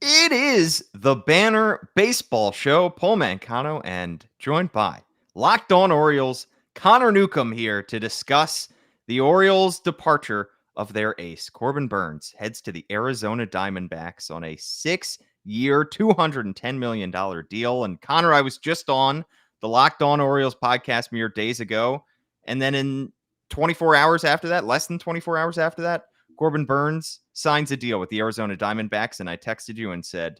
It is the Banner Baseball Show. Paul Mancano and joined by Locked On Orioles, Connor Newcomb here to discuss the Orioles' departure of their ace. Corbin Burnes heads to the Arizona Diamondbacks on a 6-year, $210 million deal. And Connor, I was just on the Locked On Orioles podcast mere days ago. And then in 24 hours after that, less than 24 hours after that, Corbin Burnes signs a deal with the Arizona Diamondbacks, and I texted you and said,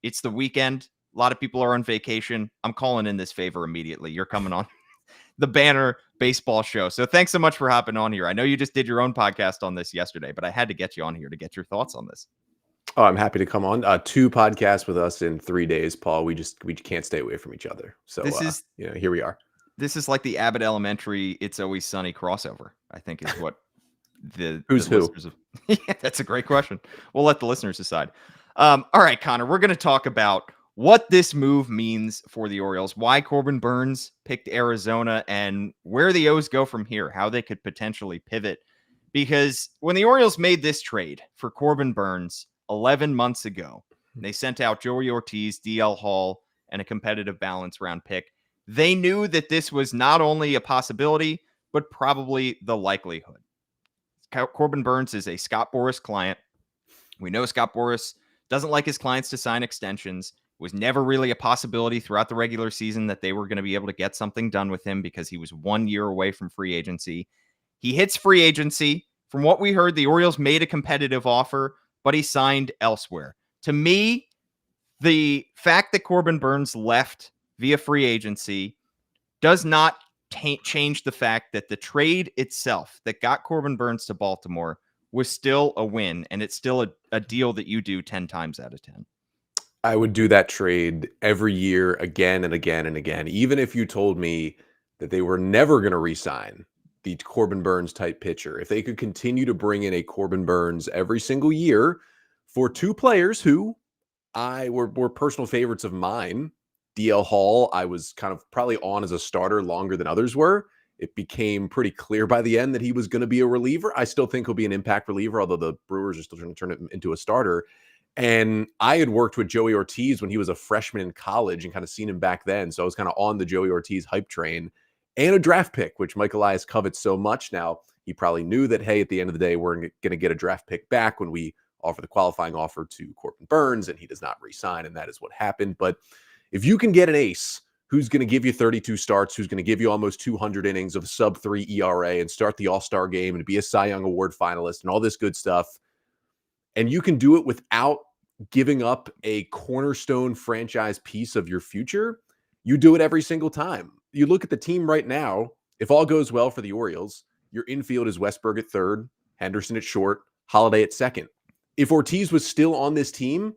it's the weekend. A lot of people are on vacation. I'm calling in this favor immediately. You're coming on the Banner Baseball Show. So thanks so much for hopping on here. I know you just did your own podcast on this yesterday, but I had to get you on here to get your thoughts on this. Oh, I'm happy to come on. 2 podcasts with us in 3 days, Paul. We can't stay away from each other. So here we are. This is like the Abbott Elementary It's Always Sunny crossover, I think is what Who's who? Yeah, that's a great question. We'll let the listeners decide. All right, Connor, we're going to talk about what this move means for the Orioles, why Corbin Burnes picked Arizona, and where the O's go from here, how they could potentially pivot. Because when the Orioles made this trade for Corbin Burnes 11 months ago, they sent out Joey Ortiz, DL Hall, and a competitive balance round pick. They knew that this was not only a possibility, but probably the likelihood. Corbin Burnes is a Scott Boras client. We know Scott Boras doesn't like his clients to sign extensions. It was never really a possibility throughout the regular season that they were going to be able to get something done with him because he was 1 year away from free agency. He hits free agency. From what we heard, the Orioles made a competitive offer, but he signed elsewhere. To me, the fact that Corbin Burnes left via free agency does not change the fact that the trade itself that got Corbin Burnes to Baltimore was still a win, and it's still a deal that you do 10 times out of 10. I would do that trade every year again and again and again, even if you told me that they were never going to re-sign the Corbin Burnes type pitcher. If they could continue to bring in a Corbin Burnes every single year for 2 players who were personal favorites of mine. DL Hall, I was kind of probably on as a starter longer than others were. It became pretty clear by the end that he was going to be a reliever. I still think he'll be an impact reliever, although the Brewers are still trying to turn him into a starter. And I had worked with Joey Ortiz when he was a freshman in college and kind of seen him back then. So I was kind of on the Joey Ortiz hype train, and a draft pick, which Mike Elias covets so much. Now, he probably knew that, hey, at the end of the day, we're going to get a draft pick back when we offer the qualifying offer to Corbin Burnes, and he does not re-sign, and that is what happened. But if you can get an ace who's going to give you 32 starts, who's going to give you almost 200 innings of sub-3 ERA and start the All-Star game and be a Cy Young Award finalist and all this good stuff, and you can do it without giving up a cornerstone franchise piece of your future, you do it every single time. You look at the team right now, if all goes well for the Orioles, your infield is Westburg at third, Henderson at short, Holiday at second. If Ortiz was still on this team,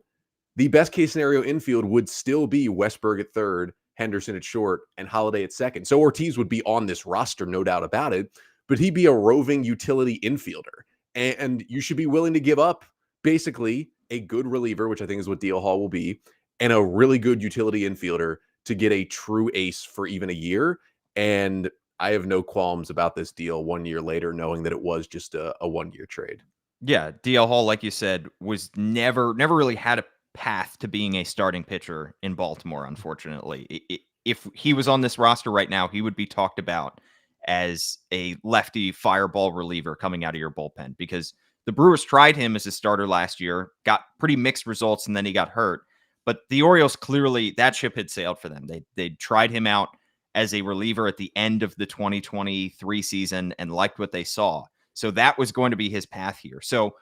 the best case scenario infield would still be Westburg at third, Henderson at short, and Holiday at second. So Ortiz would be on this roster, no doubt about it, but he'd be a roving utility infielder. And you should be willing to give up basically a good reliever, which I think is what DL Hall will be, and a really good utility infielder to get a true ace for even a year. And I have no qualms about this deal 1 year later, knowing that it was just a 1 year trade. Yeah, DL Hall, like you said, was never really had a path to being a starting pitcher in Baltimore, unfortunately. If he was on this roster right now, he would be talked about as a lefty fireball reliever coming out of your bullpen, because the Brewers tried him as a starter last year, got pretty mixed results, and then he got hurt. But the Orioles, clearly, that ship had sailed for them. They tried him out as a reliever at the end of the 2023 season and liked what they saw. So that was going to be his path here. So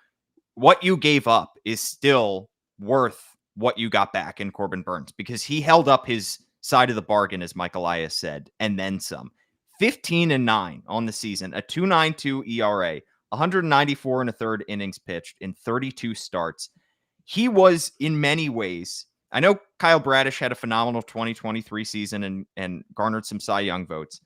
what you gave up is still worth what you got back in Corbin Burnes, because he held up his side of the bargain, as Mike Elias said, and then some. 15-9 on the season, a 2.92 ERA, 194 and a third innings pitched in 32 starts. He was, in many ways, I know Kyle Bradish had a phenomenal 2023 season and garnered some Cy Young votes,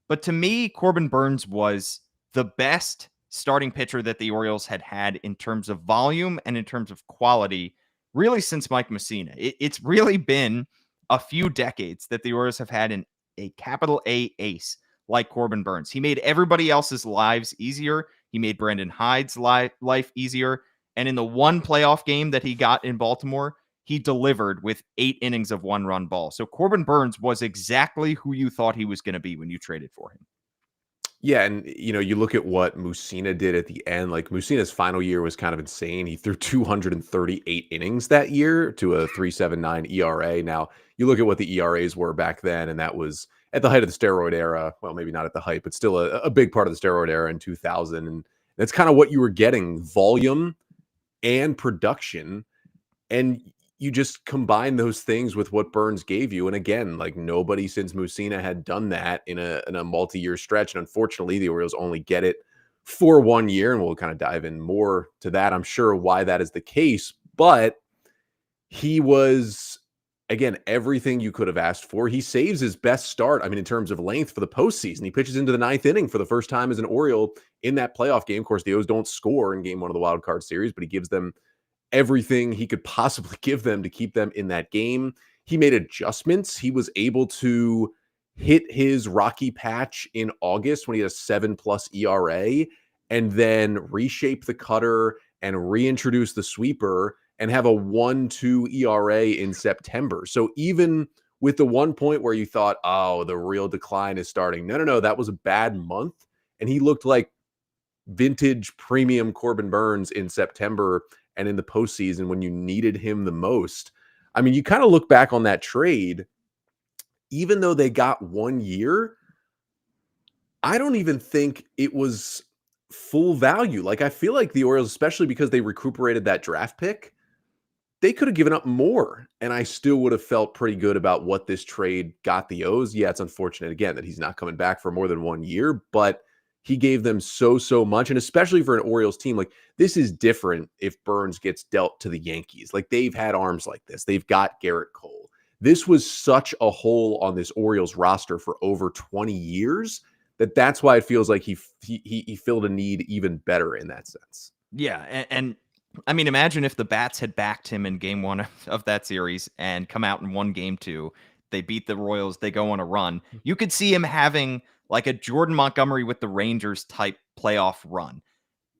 but to me, Corbin Burnes was the best starting pitcher that the Orioles had had in terms of volume and in terms of quality, really since Mike Mussina. It's really been a few decades that the Orioles have had a capital A ace like Corbin Burnes. He made everybody else's lives easier. He made Brandon Hyde's life easier. And in the one playoff game that he got in Baltimore, he delivered with 8 innings of 1-run ball. So Corbin Burnes was exactly who you thought he was going to be when you traded for him. Yeah, and you look at what Mussina did at the end. Like Mussina's final year was kind of insane. He threw 238 innings that year to a 3.79 ERA. Now, you look at what the ERAs were back then, and that was at the height of the steroid era. Well, maybe not at the height, but still a big part of the steroid era in 2000. And that's kind of what you were getting, volume and production. And you just combine those things with what Burnes gave you. And again, like nobody since Mussina had done that in a multi-year stretch. And unfortunately, the Orioles only get it for 1 year. And we'll kind of dive in more to that, I'm sure, why that is the case. But he was, again, everything you could have asked for. He saves his best start, I mean, in terms of length for the postseason. He pitches into the 9th inning for the first time as an Oriole in that playoff game. Of course, the O's don't score in game 1 of the wild card series, but he gives them everything he could possibly give them to keep them in that game. He made adjustments. He was able to hit his rocky patch in August when he had a 7+ ERA and then reshape the cutter and reintroduce the sweeper and have a 1.2 ERA in September. So even with the one point where you thought, oh, the real decline is starting. No, that was a bad month. And he looked like vintage premium Corbin Burnes in September and in the postseason when you needed him the most. I mean, you kind of look back on that trade, even though they got 1 year, I don't even think it was full value. Like, I feel like the Orioles, especially because they recuperated that draft pick, they could have given up more, and I still would have felt pretty good about what this trade got the O's. Yeah, it's unfortunate, again, that he's not coming back for more than 1 year, but he gave them so much, and especially for an Orioles team, like this is different if Burnes gets dealt to the Yankees. Like they've had arms like this. They've got Garrett Cole. This was such a hole on this Orioles roster for over 20 years that's why it feels like he filled a need even better in that sense. Yeah, and I mean, imagine if the Bats had backed him in game 1 of that series and come out and won game 2. They beat the Royals. They go on a run. You could see him having like a Jordan Montgomery with the Rangers type playoff run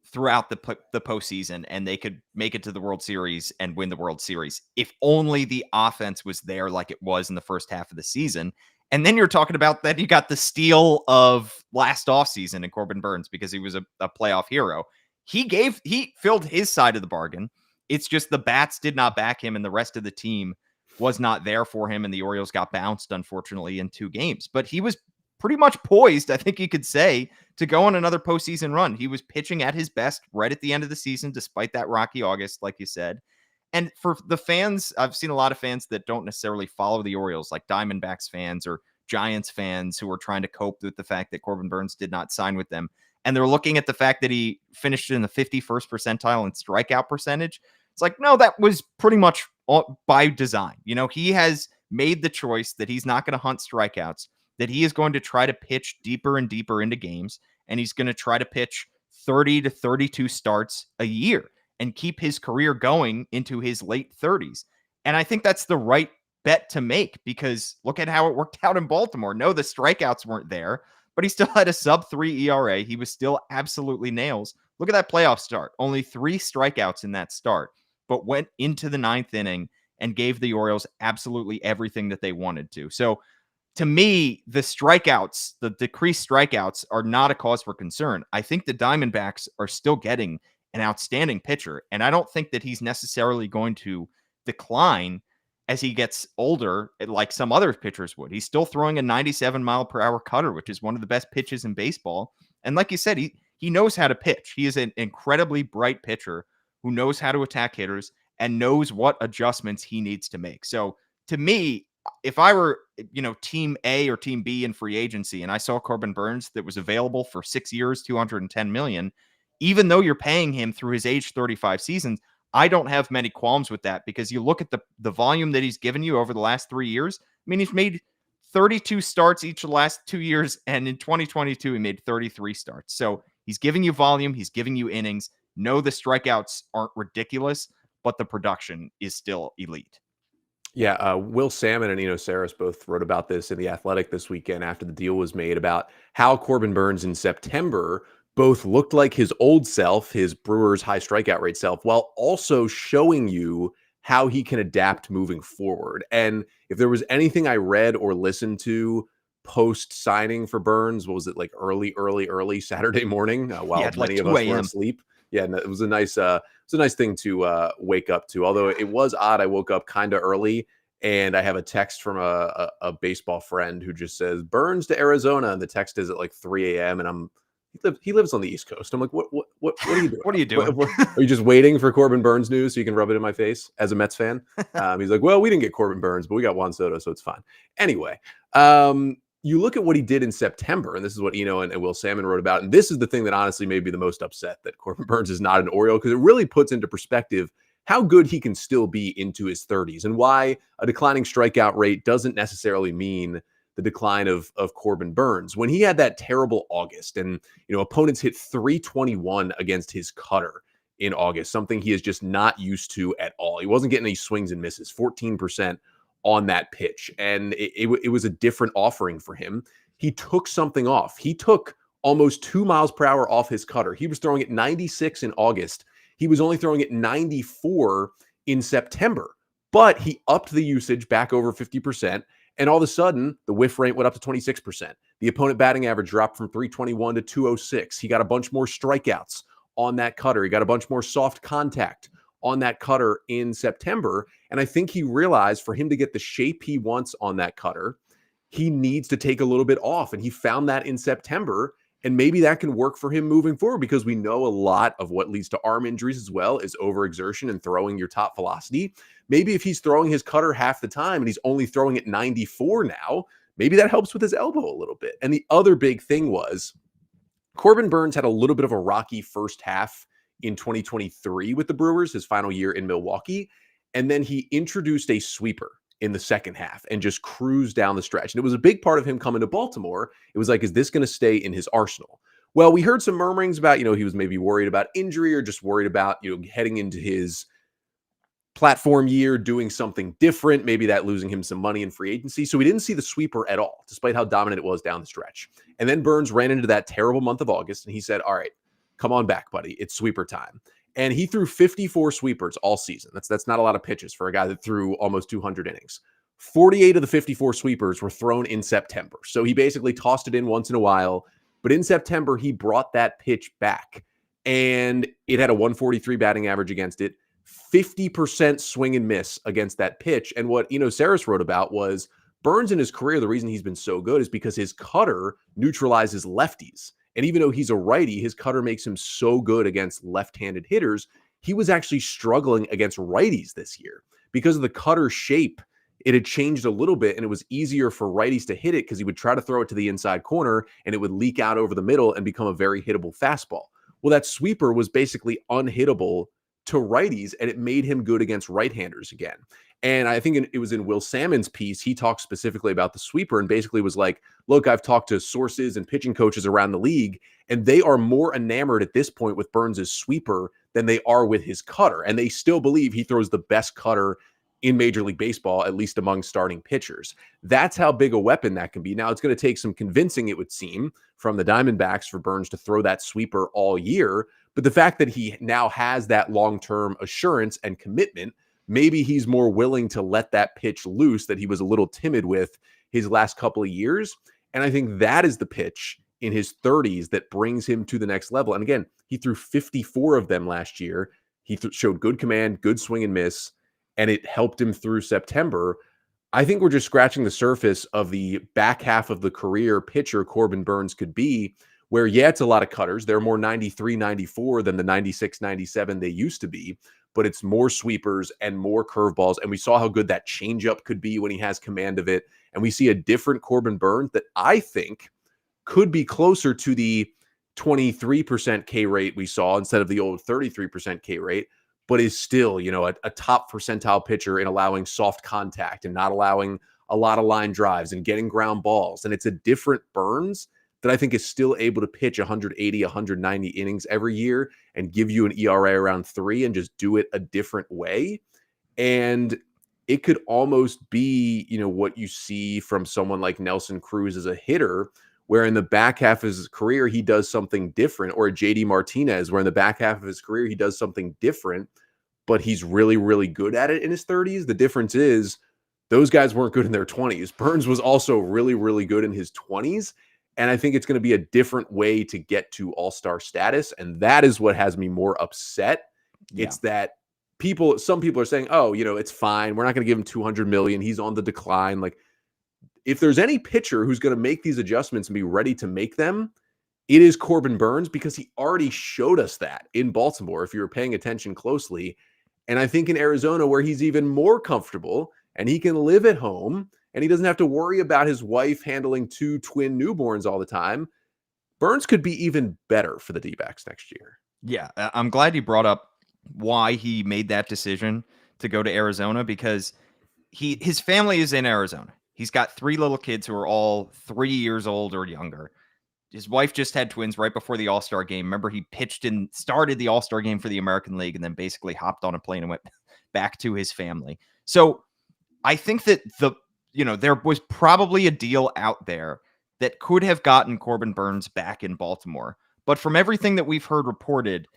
throughout the postseason, and they could make it to the World Series and win the World Series if only the offense was there like it was in the first half of the season. And then you're talking about that you got the steal of last offseason in Corbin Burnes because he was a playoff hero. He filled his side of the bargain. It's just the Bats did not back him, and the rest of the team was not there for him, and the Orioles got bounced, unfortunately, in 2 games. But he was pretty much poised, I think you could say, to go on another postseason run. He was pitching at his best right at the end of the season, despite that rocky August, like you said. And for the fans, I've seen a lot of fans that don't necessarily follow the Orioles, like Diamondbacks fans or Giants fans who are trying to cope with the fact that Corbin Burnes did not sign with them. And they're looking at the fact that he finished in the 51st percentile in strikeout percentage. It's like, no, that was pretty much by design. You know, he has made the choice that he's not going to hunt strikeouts, that he is going to try to pitch deeper and deeper into games, and he's going to try to pitch 30 to 32 starts a year and keep his career going into his late 30s. And I think that's the right bet to make because look at how it worked out in Baltimore. No, the strikeouts weren't there, but he still had a sub-3 ERA. He was still absolutely nails. Look at that playoff start. Only 3 strikeouts in that start, but went into the 9th inning and gave the Orioles absolutely everything that they wanted to. So to me, the strikeouts, the decreased strikeouts are not a cause for concern. I think the Diamondbacks are still getting an outstanding pitcher, and I don't think that he's necessarily going to decline as he gets older like some other pitchers would. He's still throwing a 97-mile-per-hour cutter, which is one of the best pitches in baseball. And like you said, he knows how to pitch. He is an incredibly bright pitcher who knows how to attack hitters and knows what adjustments he needs to make. So to me, if I were, team A or team B in free agency and I saw Corbin Burnes that was available for 6 years, $210 million, even though you're paying him through his age 35 seasons, I don't have many qualms with that because you look at the volume that he's given you over the last 3 years. I mean, he's made 32 starts each of the last 2 years, and in 2022, he made 33 starts. So he's giving you volume. He's giving you innings. No, the strikeouts aren't ridiculous, but the production is still elite. Yeah, Will Salmon and Eno Saris both wrote about this in The Athletic this weekend after the deal was made about how Corbin Burnes in September both looked like his old self, his Brewers high strikeout rate self, while also showing you how he can adapt moving forward. And if there was anything I read or listened to post signing for Burnes, what was it, like early Saturday morning Yeah, while it's like many of 2 us were a.m. asleep. Yeah, and it was a nice thing to wake up to. Although it was odd, I woke up kind of early, and I have a text from a baseball friend who just says Burnes to Arizona, and the text is at like 3 a.m. and he lives on the East Coast. I'm like, what are you doing? What are you doing? Are you just waiting for Corbin Burnes news so you can rub it in my face as a Mets fan? He's like, well, we didn't get Corbin Burnes, but we got Juan Soto, so it's fine. Anyway, you look at what he did in September, and this is what Eno and Will Salmon wrote about. And this is the thing that honestly made me the most upset, that Corbin Burnes is not an Oriole, because it really puts into perspective how good he can still be into his 30s and why a declining strikeout rate doesn't necessarily mean the decline of Corbin Burnes. When he had that terrible August, and opponents hit 321 against his cutter in August, something he is just not used to at all. He wasn't getting any swings and misses, 14% on that pitch. And it was a different offering for him. He took something off. He took almost 2 miles per hour off his cutter. He was throwing at 96 in August. He was only throwing at 94 in September, but he upped the usage back over 50%. And all of a sudden, the whiff rate went up to 26%. The opponent batting average dropped from 321 to 206. He got a bunch more strikeouts on that cutter. He got a bunch more soft contact on that cutter in September. And I think he realized for him to get the shape he wants on that cutter, he needs to take a little bit off. And he found that in September. And maybe that can work for him moving forward, because we know a lot of what leads to arm injuries as well is overexertion and throwing your top velocity. Maybe if he's throwing his cutter half the time and he's only throwing at 94 now, maybe that helps with his elbow a little bit. And the other big thing was Corbin Burnes had a little bit of a rocky first half in 2023 with the Brewers, his final year in Milwaukee. And then he introduced a sweeper in the second half and just cruised down the stretch. And it was a big part of him coming to Baltimore. It was like, is this going to stay in his arsenal? Well, we heard some murmurings about, he was maybe worried about injury or just worried about, heading into his platform year, doing something different, maybe that losing him some money in free agency. So we didn't see the sweeper at all, despite how dominant it was down the stretch. And then Burnes ran into that terrible month of August, and he said, all right, come on back, buddy. It's sweeper time. And he threw 54 sweepers all season. That's not a lot of pitches for a guy that threw almost 200 innings. 48 of the 54 sweepers were thrown in September. So he basically tossed it in once in a while. But in September, he brought that pitch back. And it had a 143 batting average against it, 50% swing and miss against that pitch. And what Saris wrote about was Burnes in his career, the reason he's been so good is because his cutter neutralizes lefties. And even though he's a righty, his cutter makes him so good against left-handed hitters. He was actually struggling against righties this year because of the cutter shape. It had changed a little bit, and it was easier for righties to hit it because he would try to throw it to the inside corner, and it would leak out over the middle and become a very hittable fastball. Well, that sweeper was basically unhittable to righties, and it made him good against right-handers again. And I think it was in Will Salmon's piece, he talked specifically about the sweeper and basically was like, look, I've talked to sources and pitching coaches around the league, and they are more enamored at this point with Burnes' sweeper than they are with his cutter. And they still believe he throws the best cutter in Major League Baseball, at least among starting pitchers. That's how big a weapon that can be. Now, it's going to take some convincing, it would seem, from the Diamondbacks for Burnes to throw that sweeper all year. But the fact that he now has that long-term assurance and commitment, maybe he's more willing to let that pitch loose that he was a little timid with his last couple of years. And I think that is the pitch in his 30s that brings him to the next level. And again, he threw 54 of them last year. He showed good command, good swing and miss, and it helped him through September. I think we're just scratching the surface of the back half of the career pitcher Corbin Burnes could be, where, yeah, it's a lot of cutters. They're more 93, 94 than the 96, 97 they used to be, but it's more sweepers and more curveballs. And we saw how good that changeup could be when he has command of it. And we see a different Corbin Burnes that I think could be closer to the 23% K rate we saw instead of the old 33% K rate, but is still, a top percentile pitcher in allowing soft contact and not allowing a lot of line drives and getting ground balls. And it's a different Burnes that I think is still able to pitch 180, 190 innings every year and give you an ERA around 3 and just do it a different way. And it could almost be, what you see from someone like Nelson Cruz as a hitter, where in the back half of his career, he does something different, or JD Martinez, where in the back half of his career, he does something different, but he's really, really good at it in his 30s. The difference is those guys weren't good in their 20s. Burnes was also really, really good in his 20s. And I think it's going to be a different way to get to all-star status. And that is what has me more upset. Yeah. It's that some people are saying, oh, it's fine. We're not going to give him 200 million. He's on the decline. Like, if there's any pitcher who's going to make these adjustments and be ready to make them, it is Corbin Burnes, because he already showed us that in Baltimore, if you were paying attention closely. And I think in Arizona, where he's even more comfortable and he can live at home and he doesn't have to worry about his wife handling 2 twin newborns all the time, Burnes could be even better for the D-backs next year. Yeah, I'm glad you brought up why he made that decision to go to Arizona, because his family is in Arizona. He's got 3 little kids who are all 3 years old or younger. His wife just had twins right before the All-Star game. Remember, he pitched and started the All-Star game for the American League and then basically hopped on a plane and went back to his family. So I think that there was probably a deal out there that could have gotten Corbin Burnes back in Baltimore. But from everything that we've heard reported,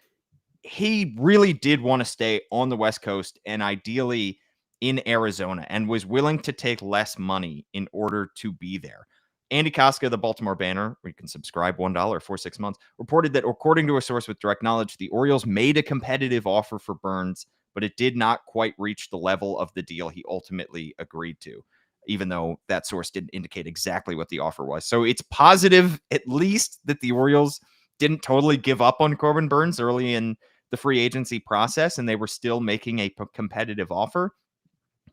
he really did want to stay on the West Coast and ideally in Arizona, and was willing to take less money in order to be there. Andy Koska, the Baltimore Banner, where you can subscribe $1 for 6 months, reported that according to a source with direct knowledge, the Orioles made a competitive offer for Burnes, but it did not quite reach the level of the deal he ultimately agreed to, even though that source didn't indicate exactly what the offer was. So it's positive, at least, that the Orioles didn't totally give up on Corbin Burnes early in the free agency process, and they were still making a competitive offer.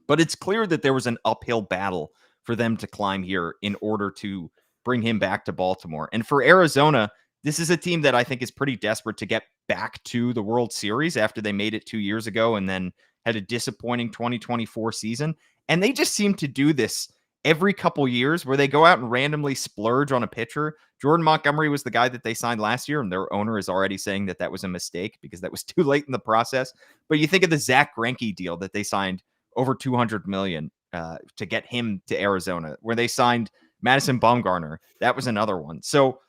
But it's clear that there was an uphill battle for them to climb here in order to bring him back to Baltimore. And for Arizona, this is a team that I think is pretty desperate to get back to the World Series after they made it 2 years ago and then had a disappointing 2024 season. And they just seem to do this every couple years where they go out and randomly splurge on a pitcher. Jordan Montgomery was the guy that they signed last year, and their owner is already saying that that was a mistake because that was too late in the process. But you think of the Zach Greinke deal that they signed over $200 million to get him to Arizona, where they signed Madison Bumgarner. That was another one. So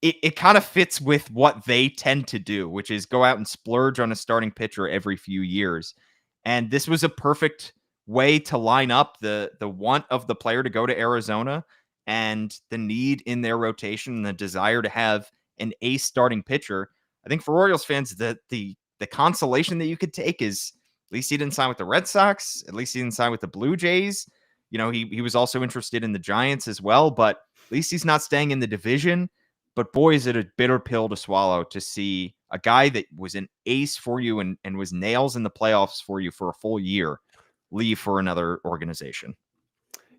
it kind of fits with what they tend to do, which is go out and splurge on a starting pitcher every few years. And this was a perfect way to line up the want of the player to go to Arizona and the need in their rotation and the desire to have an ace starting pitcher. I think for Orioles fans, the consolation that you could take is at least he didn't sign with the Red Sox. At least he didn't sign with the Blue Jays. He was also interested in the Giants as well, but at least he's not staying in the division. But boy, is it a bitter pill to swallow to see a guy that was an ace for you and was nails in the playoffs for you for a full year leave for another organization.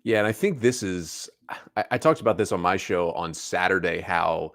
Yeah, and I think this is, I talked about this on my show on Saturday, how,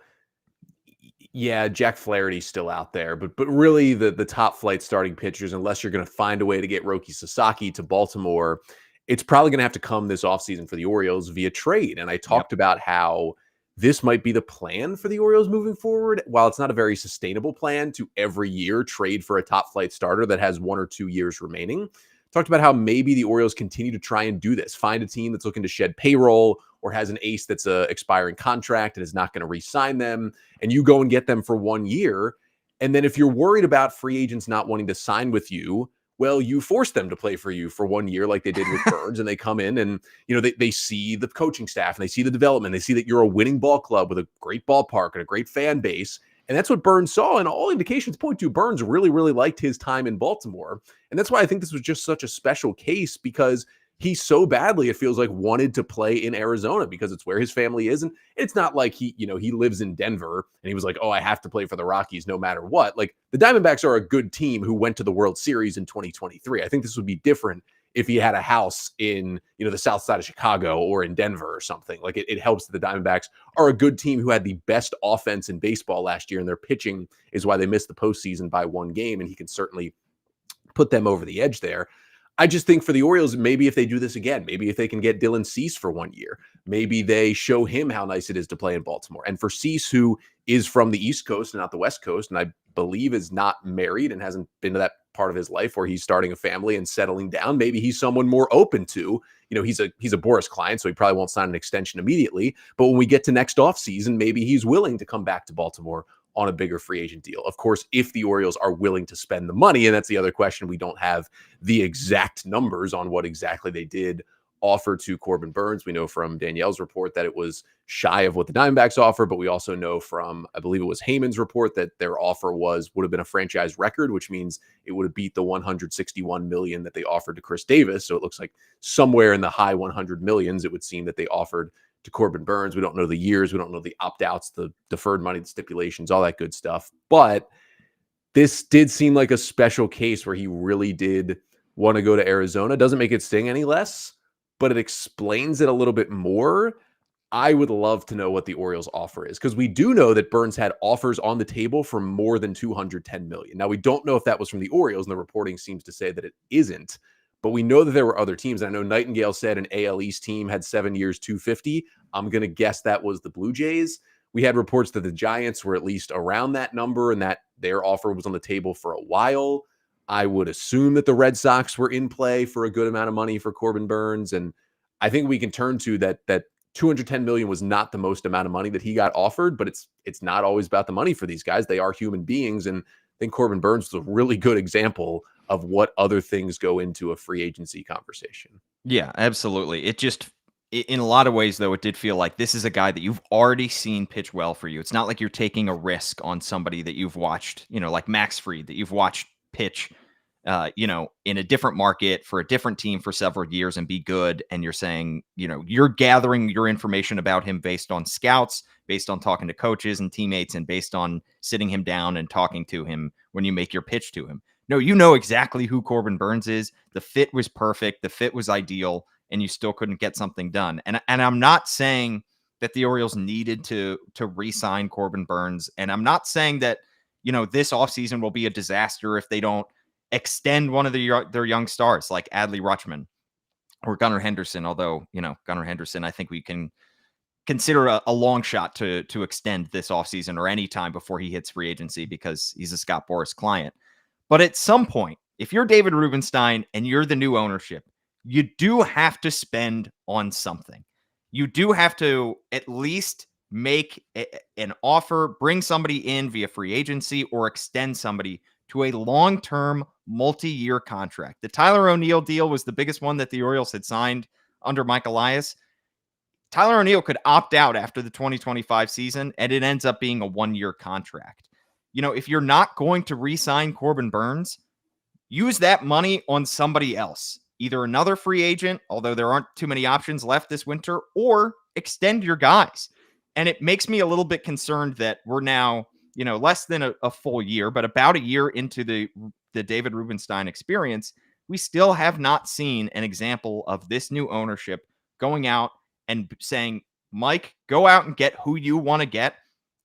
yeah, Jack Flaherty's still out there, but really the top flight starting pitchers, unless you're going to find a way to get Roki Sasaki to Baltimore, it's probably going to have to come this offseason for the Orioles via trade. And I talked about how this might be the plan for the Orioles moving forward. While it's not a very sustainable plan to every year trade for a top flight starter that has 1 or 2 years remaining, talked about how maybe the Orioles continue to try and do this, find a team that's looking to shed payroll or has an ace that's a expiring contract and is not going to re-sign them, and you go and get them for 1 year. And then if you're worried about free agents not wanting to sign with you, well, you force them to play for you for 1 year like they did with Burnes, and they come in and, they see the coaching staff and they see the development. They see that you're a winning ball club with a great ballpark and a great fan base. And that's what Burnes saw. And all indications point to Burnes really, really liked his time in Baltimore. And that's why I think this was just such a special case, because he so badly, it feels like, wanted to play in Arizona because it's where his family is. And it's not like he lives in Denver and he was like, oh, I have to play for the Rockies no matter what. Like, the Diamondbacks are a good team who went to the World Series in 2023. I think this would be different if he had a house in, the south side of Chicago or in Denver or something. Like, it helps that the Diamondbacks are a good team who had the best offense in baseball last year, and their pitching is why they missed the postseason by 1 game, and he can certainly put them over the edge there. I just think for the Orioles, maybe if they do this again, maybe if they can get Dylan Cease for 1 year, maybe they show him how nice it is to play in Baltimore. And for Cease, who is from the East Coast and not the West Coast, and I believe is not married and hasn't been to that part of his life where he's starting a family and settling down, maybe he's someone more open to, he's a Boris client, so he probably won't sign an extension immediately. But when we get to next offseason, maybe he's willing to come back to Baltimore on a bigger free agent deal. Of course, if the Orioles are willing to spend the money, and that's the other question, we don't have the exact numbers on what exactly they did offer to Corbin Burnes. We know from Danielle's report that it was shy of what the Diamondbacks offer, but we also know from, I believe it was Heyman's report, that their offer would have been a franchise record, which means it would have beat the $161 million that they offered to Chris Davis. So it looks like somewhere in the high 100 millions, it would seem that they offered to Corbin Burnes. We don't know the years. We don't know the opt-outs, the deferred money, the stipulations, all that good stuff. But this did seem like a special case where he really did want to go to Arizona. Doesn't make it sting any less, but it explains it a little bit more. I would love to know what the Orioles offer is, because we do know that Burnes had offers on the table for more than $210 million. Now, we don't know if that was from the Orioles, and the reporting seems to say that it isn't, but we know that there were other teams. I know Nightingale said an AL East team had 7 years, 250. I'm going to guess that was the Blue Jays. We had reports that the Giants were at least around that number and that their offer was on the table for a while. I would assume that the Red Sox were in play for a good amount of money for Corbin Burnes. And I think we can turn to that 210 million was not the most amount of money that he got offered, but it's not always about the money for these guys. They are human beings. And I think Corbin Burnes was a really good example of what other things go into a free agency conversation. Yeah, absolutely. It just, in a lot of ways, though, it did feel like this is a guy that you've already seen pitch well for you. It's not like you're taking a risk on somebody that you've watched, like Max Fried, that you've watched pitch, in a different market for a different team for several years and be good. And you're saying, you're gathering your information about him based on scouts, based on talking to coaches and teammates, and based on sitting him down and talking to him when you make your pitch to him. No, you know exactly who Corbin Burnes is. The fit was perfect. The fit was ideal, and you still couldn't get something done. And I'm not saying that the Orioles needed to re-sign Corbin Burnes. And I'm not saying that, this offseason will be a disaster if they don't extend one of their young stars like Adley Rutschman or Gunnar Henderson. Although, Gunnar Henderson, I think we can consider a long shot to extend this offseason or any time before he hits free agency, because he's a Scott Boras client. But at some point, if you're David Rubenstein and you're the new ownership, you do have to spend on something. You do have to at least make an offer, bring somebody in via free agency, or extend somebody to a long-term, multi-year contract. The Tyler O'Neill deal was the biggest one that the Orioles had signed under Mike Elias. Tyler O'Neill could opt out after the 2025 season, and it ends up being a one-year contract. If you're not going to re-sign Corbin Burnes, use that money on somebody else, either another free agent, although there aren't too many options left this winter, or extend your guys. And it makes me a little bit concerned that we're now, less than a full year, but about a year into the David Rubenstein experience. We still have not seen an example of this new ownership going out and saying, Mike, go out and get who you want to get.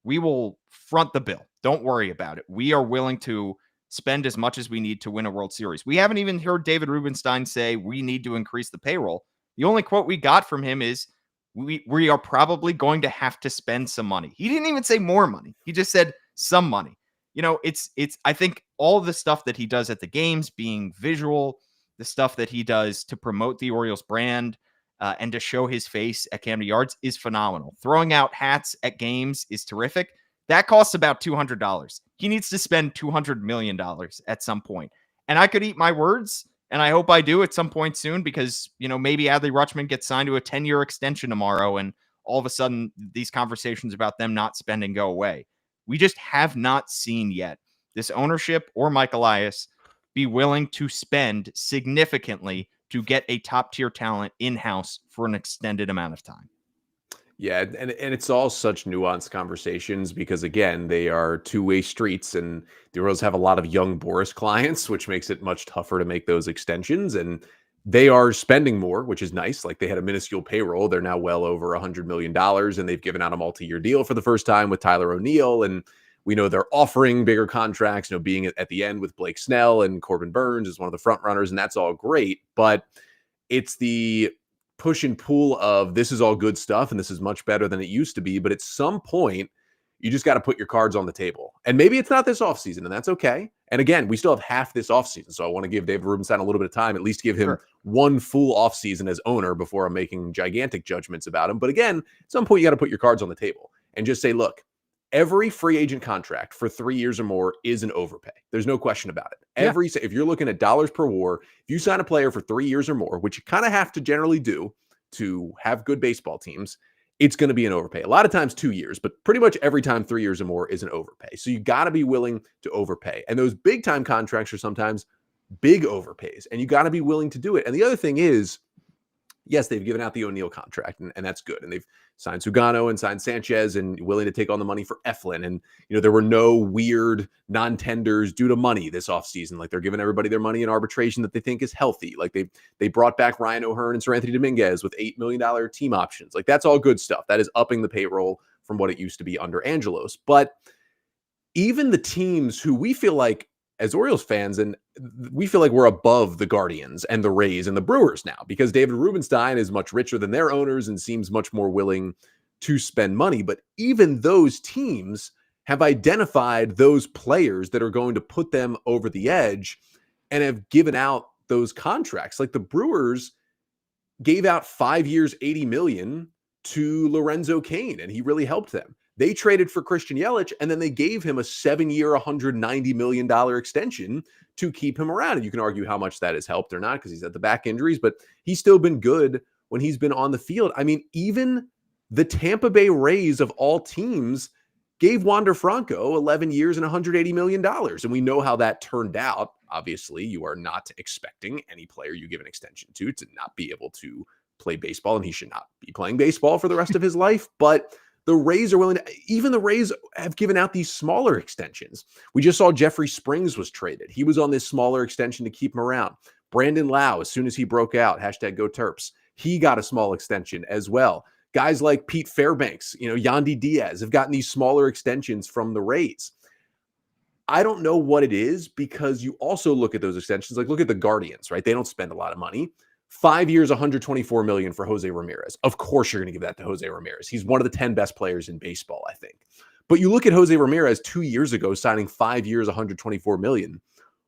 We will front the bill. Don't worry about it. We are willing to spend as much as we need to win a World Series. We haven't even heard David Rubenstein say we need to increase the payroll. The only quote we got from him is, we are probably going to have to spend some money. He didn't even say more money. He just said some money. It's I think all the stuff that he does at the games, being visual, the stuff that he does to promote the Orioles brand, and to show his face at Camden Yards is phenomenal. Throwing out hats at games is terrific. That costs about $200. He needs to spend $200 million at some point. And I could eat my words, and I hope I do at some point soon, because, maybe Adley Rutschman gets signed to a 10-year extension tomorrow, and all of a sudden these conversations about them not spending go away. We just have not seen yet this ownership or Mike Elias be willing to spend significantly to get a top-tier talent in-house for an extended amount of time. Yeah, and it's all such nuanced conversations because, again, they are two-way streets, and the Orioles have a lot of young Boras clients, which makes it much tougher to make those extensions. And they are spending more, which is nice. Like, they had a minuscule payroll. They're now well over $100 million, and they've given out a multi-year deal for the first time with Tyler O'Neill. And we know they're offering bigger contracts, being at the end with Blake Snell, and Corbin Burnes is one of the front runners, and that's all great. But it's the push and pull of, this is all good stuff and this is much better than it used to be. But at some point, you just got to put your cards on the table. And maybe it's not this offseason, and that's okay. And again, we still have half this offseason. So I want to give David Rubenstein a little bit of time, at least give him one full offseason as owner before I'm making gigantic judgments about him. But again, at some point, you got to put your cards on the table and just say, look, every free agent contract for 3 years or more is an overpay. There's no question about it. Yeah. If you're looking at dollars per WAR, if you sign a player for 3 years or more, which you kind of have to generally do to have good baseball teams, it's going to be an overpay. A lot of times 2 years, but pretty much every time 3 years or more is an overpay. So you got to be willing to overpay. And those big time contracts are sometimes big overpays, and you got to be willing to do it. And the other thing is, yes, they've given out the O'Neill contract, and that's good. And they've signed Sugano and signed Sanchez and willing to take on the money for Eflin. And, there were no weird non-tenders due to money this offseason. Like, they're giving everybody their money in arbitration that they think is healthy. Like, they brought back Ryan O'Hearn and Sir Anthony Dominguez with $8 million team options. Like, that's all good stuff. That is upping the payroll from what it used to be under Angelos. But even the teams who we feel like, as Orioles fans, and we feel like we're above the Guardians and the Rays and the Brewers now, because David Rubenstein is much richer than their owners and seems much more willing to spend money. But even those teams have identified those players that are going to put them over the edge and have given out those contracts. Like, the Brewers gave out 5 years, $80 million to Lorenzo Cain, and he really helped them. They traded for Christian Yelich, and then they gave him a 7-year, $190 million extension to keep him around. And you can argue how much that has helped or not because he's had the back injuries, but he's still been good when he's been on the field. I mean, even the Tampa Bay Rays of all teams gave Wander Franco 11 years and $180 million. And we know how that turned out. Obviously, you are not expecting any player you give an extension to not be able to play baseball, and he should not be playing baseball for the rest of his life. But the Rays are willing to, even the Rays have given out these smaller extensions. We just saw Jeffrey Springs was traded. He was on this smaller extension to keep him around. Brandon Lau, as soon as he broke out, #GoTerps, he got a small extension as well. Guys like Pete Fairbanks, Yandy Diaz have gotten these smaller extensions from the Rays. I don't know what it is, because you also look at those extensions, like look at the Guardians, right? They don't spend a lot of money. 5 years, $124 million for Jose Ramirez. Of course, you're going to give that to Jose Ramirez. He's one of the 10 best players in baseball, I think. But you look at Jose Ramirez 2 years ago, signing 5 years, $124 million.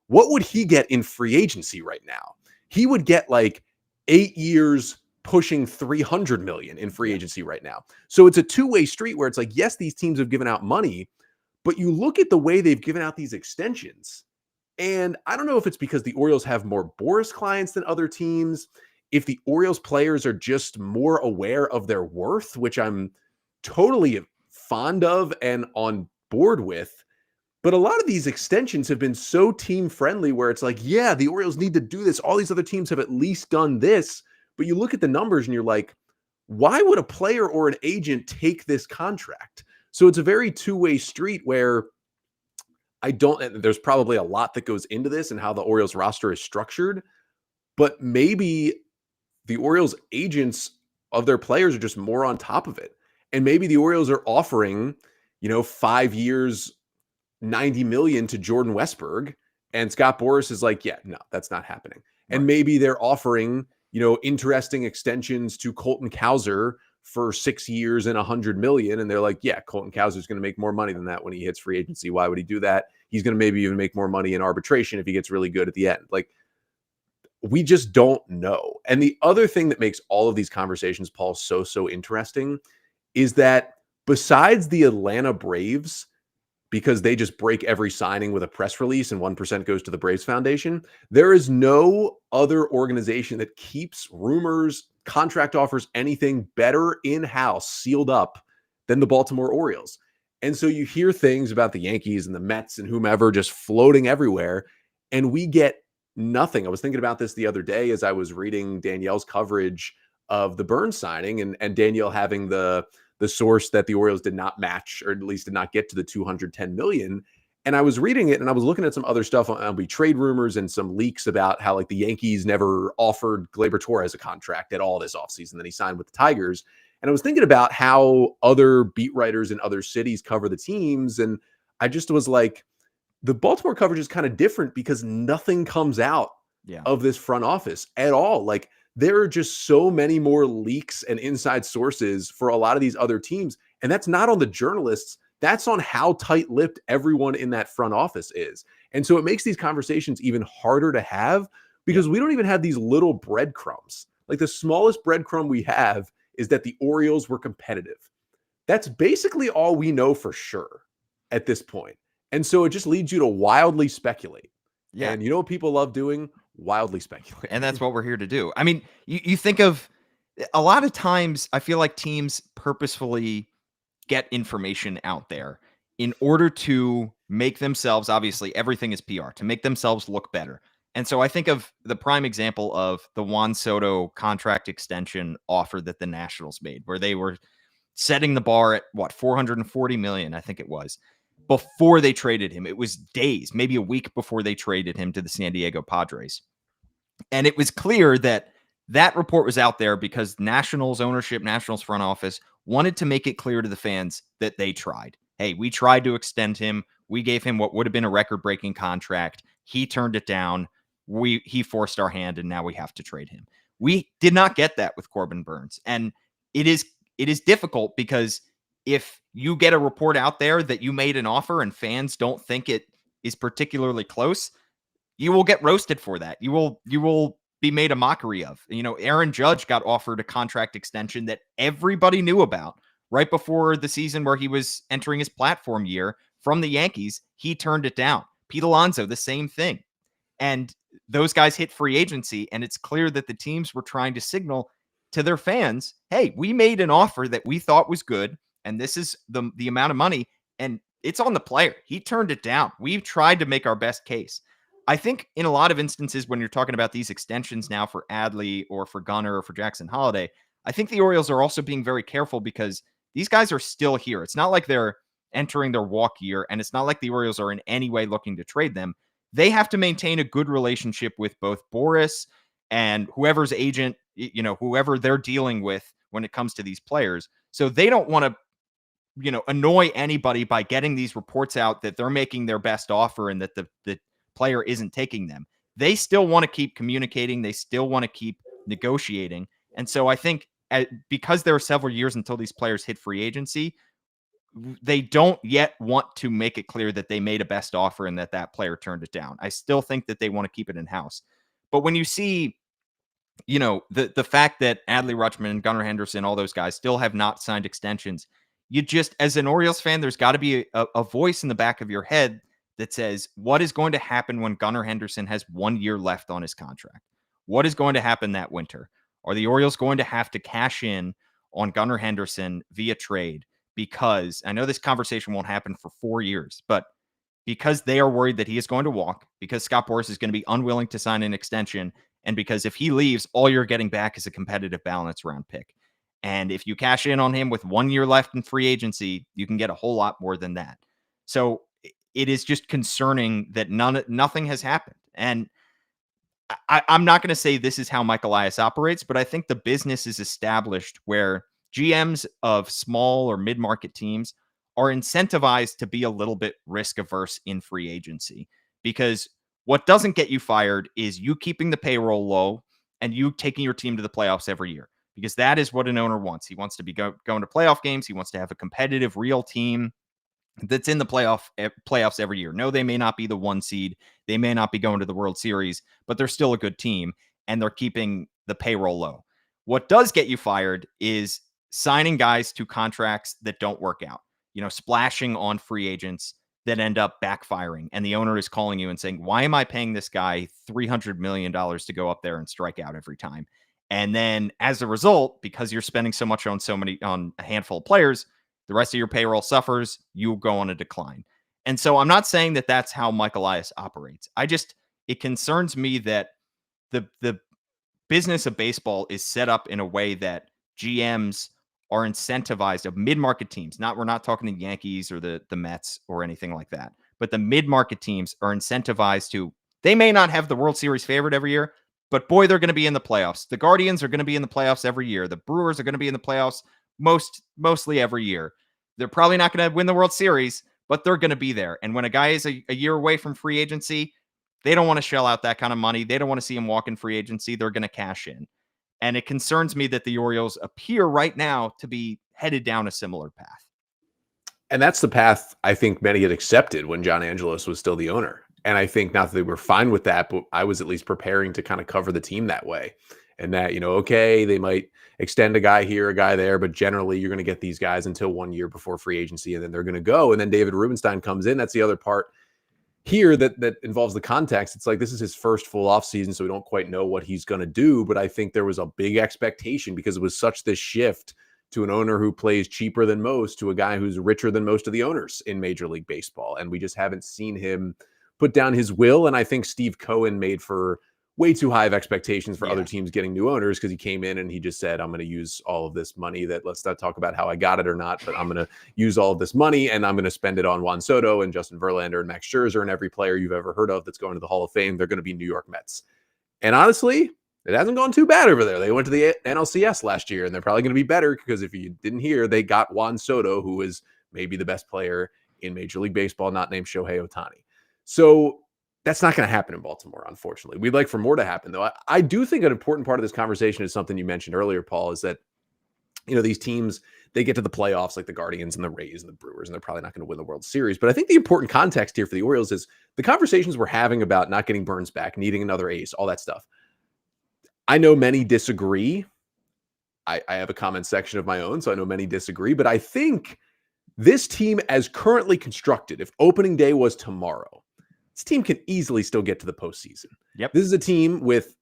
What would he get in free agency right now? He would get like 8 years, pushing $300 million in free agency right now. So it's a two-way street where it's like, yes, these teams have given out money, but you look at the way they've given out these extensions. And I don't know if it's because the Orioles have more Boris clients than other teams, if the Orioles players are just more aware of their worth, which I'm totally fond of and on board with. But a lot of these extensions have been so team friendly where it's like, yeah, the Orioles need to do this. All these other teams have at least done this. But you look at the numbers and you're like, why would a player or an agent take this contract? So it's a very two-way street where there's probably a lot that goes into this and how the Orioles roster is structured, but maybe the Orioles agents of their players are just more on top of it. And maybe the Orioles are offering, 5 years, $90 million to Jordan Westburg, and Scott Boras is like, yeah, no, that's not happening. Right. And maybe they're offering, interesting extensions to Colton Cowser for 6 years and $100 million. And they're like, yeah, Colton Cowser is going to make more money than that when he hits free agency. Why would he do that? He's going to maybe even make more money in arbitration if he gets really good at the end. Like, we just don't know. And the other thing that makes all of these conversations, Paul, so interesting is that besides the Atlanta Braves, because they just break every signing with a press release and 1% goes to the Braves Foundation, there is no other organization that keeps rumors, contract offers, anything better in-house, sealed up than the Baltimore Orioles. And so you hear things about the Yankees and the Mets and whomever just floating everywhere, and we get nothing. I was thinking about this the other day as I was reading Danielle's coverage of the Burnes signing, and Danielle having the source that the Orioles did not match, or at least did not get to the $210 million. And I was reading it and I was looking at some other stuff on trade rumors and some leaks about how like the Yankees never offered Gleyber Torres a contract at all this offseason. Then he signed with the Tigers. And I was thinking about how other beat writers in other cities cover the teams. And I just was like, the Baltimore coverage is kind of different because nothing comes out of this front office at all. Like, there are just so many more leaks and inside sources for a lot of these other teams. And that's not on the journalists. That's on how tight-lipped everyone in that front office is. And so it makes these conversations even harder to have because we don't even have these little breadcrumbs. Like, the smallest breadcrumb we have is that the Orioles were competitive. That's basically all we know for sure at this point. And so it just leads you to wildly speculate. Yeah. And you know what people love doing? Wildly And speculating. that's what we're here to do. I mean, you think of a lot of times, I feel like teams purposefully get information out there in order to make themselves, obviously, everything is PR, to make themselves look better. And so I think of the prime example of the Juan Soto contract extension offer that the Nationals made, where they were setting the bar at what, 440 million, I think it was, before they traded him. It was days, maybe a week before they traded him to the San Diego Padres. And it was clear that that report was out there because Nationals ownership, Nationals front office wanted to make it clear to the fans that they tried. Hey, we tried to extend him. We gave him what would have been a record-breaking contract. He turned it down. He forced our hand, and now we have to trade him. We did not get that with Corbin Burnes. And it is difficult because if you get a report out there that you made an offer and fans don't think it is particularly close, you will get roasted for that. You will be made a mockery of. You know, Aaron Judge got offered a contract extension that everybody knew about right before the season where he was entering his platform year from the Yankees. He turned it down. Pete Alonso, the same thing. And those guys hit free agency, and it's clear that the teams were trying to signal to their fans, hey, we made an offer that we thought was good, and this is the amount of money, and it's on the player. He turned it down. We've tried to make our best case. I think in a lot of instances when you're talking about these extensions now for Adley or for Gunnar or for Jackson Holiday, I think the Orioles are also being very careful because these guys are still here. It's not like they're entering their walk year, and it's not like the Orioles are in any way looking to trade them. They have to maintain a good relationship with both Boris and whoever's agent, you know, whoever they're dealing with when it comes to these players. So they don't want to, you know, annoy anybody by getting these reports out that they're making their best offer and that the player isn't taking them. They still want to keep communicating. They still want to keep negotiating. And so I think because there are several years until these players hit free agency, they don't yet want to make it clear that they made a best offer and that player turned it down. I still think that they want to keep it in-house. But when you see, you know, the fact that Adley Rutschman, Gunnar Henderson, all those guys still have not signed extensions, you just, as an Orioles fan, there's got to be a voice in the back of your head that says, what is going to happen when Gunnar Henderson has 1 year left on his contract? What is going to happen that winter? Are the Orioles going to have to cash in on Gunnar Henderson via trade? Because I know this conversation won't happen for 4 years, but because they are worried that he is going to walk, because Scott Boras is going to be unwilling to sign an extension, and because if he leaves, all you're getting back is a competitive balance round pick. And if you cash in on him with 1 year left in free agency, you can get a whole lot more than that. So it is just concerning that nothing has happened. And I'm not going to say this is how Mike Elias operates, but I think the business is established where GMs of small or mid-market teams are incentivized to be a little bit risk averse in free agency, because what doesn't get you fired is you keeping the payroll low and you taking your team to the playoffs every year, because that is what an owner wants. He wants to be going to playoff games. He wants to have a competitive, real team that's in the playoffs every year. No, they may not be the 1 seed. They may not be going to the World Series, but they're still a good team, and they're keeping the payroll low. What does get you fired is signing guys to contracts that don't work out, you know, splashing on free agents that end up backfiring. And the owner is calling you and saying, why am I paying this guy $300 million to go up there and strike out every time? And then as a result, because you're spending so much on a handful of players, the rest of your payroll suffers, you go on a decline. And so I'm not saying that that's how Mike Elias operates. It concerns me that the business of baseball is set up in a way that GMs are incentivized, of mid-market teams. We're not talking the Yankees or the Mets or anything like that, but the mid-market teams are incentivized to, they may not have the World Series favorite every year, but boy, they're going to be in the playoffs. The Guardians are going to be in the playoffs every year. The Brewers are going to be in the playoffs mostly every year. They're probably not going to win the World Series, but they're going to be there. And when a guy is a year away from free agency, they don't want to shell out that kind of money. They don't want to see him walk in free agency. They're going to cash in. And it concerns me that the Orioles appear right now to be headed down a similar path. And that's the path I think many had accepted when John Angelos was still the owner. And I think not that they were fine with that, but I was at least preparing to kind of cover the team that way. And that, okay, they might extend a guy here, a guy there, but generally you're going to get these guys until 1 year before free agency, and then they're going to go. And then David Rubenstein comes in. That's the other part here that involves the context. It's like this is his first full offseason, so we don't quite know what he's going to do. But I think there was a big expectation because it was such this shift to an owner who plays cheaper than most to a guy who's richer than most of the owners in Major League Baseball. And we just haven't seen him put down his will. And I think Steve Cohen made for way too high of expectations for other teams getting new owners because he came in and he just said, I'm going to use all of this money that let's not talk about how I got it or not, but I'm going to use all of this money and I'm going to spend it on Juan Soto and Justin Verlander and Max Scherzer and every player you've ever heard of that's going to the Hall of Fame. They're going to be New York Mets. And honestly, it hasn't gone too bad over there. They went to the NLCS last year and they're probably going to be better because if you didn't hear, they got Juan Soto, who is maybe the best player in Major League Baseball, not named Shohei Ohtani. So that's not going to happen in Baltimore, unfortunately. We'd like for more to happen, though. I do think an important part of this conversation is something you mentioned earlier, Paul, is that, these teams, they get to the playoffs like the Guardians and the Rays and the Brewers, and they're probably not going to win the World Series. But I think the important context here for the Orioles is the conversations we're having about not getting Burnes back, needing another ace, all that stuff. I know many disagree. I have a comment section of my own, so I know many disagree. But I think this team, as currently constructed, if opening day was tomorrow, this team can easily still get to the postseason. Yep. This is a team with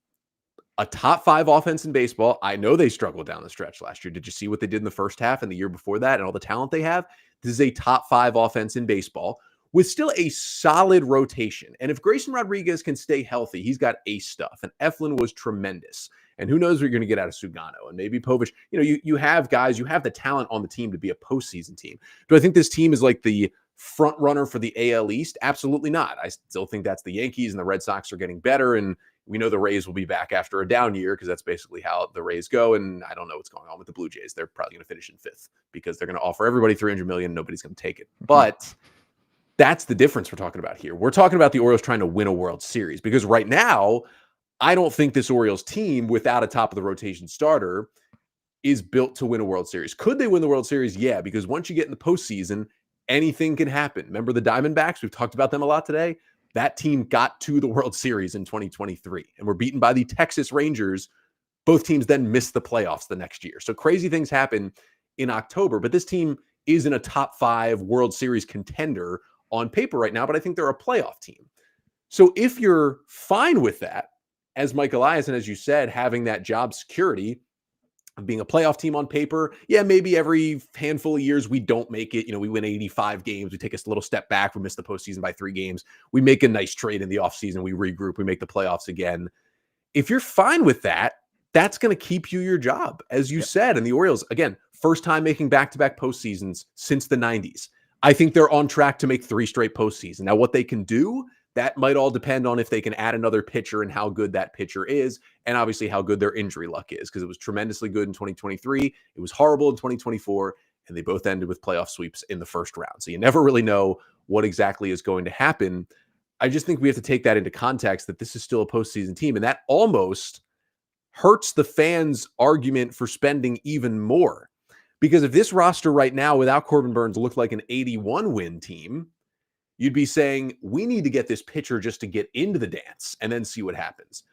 a top 5 offense in baseball. I know they struggled down the stretch last year. Did you see what they did in the first half and the year before that and all the talent they have? This is a top 5 offense in baseball with still a solid rotation. And if Grayson Rodriguez can stay healthy, he's got ace stuff. And Eflin was tremendous. And who knows what you're going to get out of Sugano and maybe Povich. You have guys, you have the talent on the team to be a postseason team. Do I think this team is like the front runner for the AL East? Absolutely not. I still think that's the Yankees, and the Red Sox are getting better. And we know the Rays will be back after a down year because that's basically how the Rays go. And I don't know what's going on with the Blue Jays. They're probably going to finish in 5th because they're going to offer everybody $300 million. Nobody's going to take it. But that's the difference we're talking about here. We're talking about the Orioles trying to win a World Series because right now, I don't think this Orioles team without a top of the rotation starter is built to win a World Series. Could they win the World Series? Yeah, because once you get in the postseason, anything can happen. Remember the Diamondbacks? We've talked about them a lot today. That team got to the World Series in 2023 and were beaten by the Texas Rangers. Both teams then missed the playoffs the next year. So crazy things happen in October, but this team is in a top 5 World Series contender on paper right now, but I think they're a playoff team. So if you're fine with that, as Mike Elias, and as you said, having that job security of being a playoff team on paper, yeah, maybe every handful of years we don't make it. We win 85 games. We take a little step back. We miss the postseason by 3 games. We make a nice trade in the offseason. We regroup. We make the playoffs again. If you're fine with that, that's going to keep you your job, as you said. And the Orioles, again, first time making back-to-back postseasons since the 90s. I think they're on track to make 3 straight postseasons. Now, what they can do, that might all depend on if they can add another pitcher and how good that pitcher is, and obviously how good their injury luck is, because it was tremendously good in 2023. It was horrible in 2024, and they both ended with playoff sweeps in the first round. So you never really know what exactly is going to happen. I just think we have to take that into context that this is still a postseason team, and that almost hurts the fans' argument for spending even more. Because if this roster right now without Corbin Burnes looked like an 81-win team, you'd be saying, we need to get this pitcher just to get into the dance and then see what happens.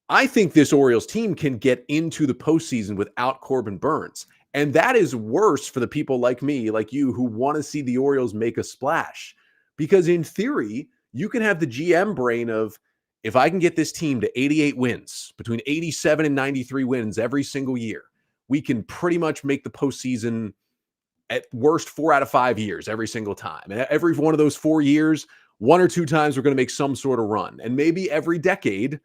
I think this Orioles team can get into the postseason without Corbin Burnes. And that is worse for the people like me, like you, who want to see the Orioles make a splash. Because in theory, you can have the GM brain of, if I can get this team to 88 wins, between 87 and 93 wins every single year, we can pretty much make the postseason at worst 4 out of 5 years every single time. And every one of those 4 years, 1 or 2 times we're going to make some sort of run. And maybe every decade,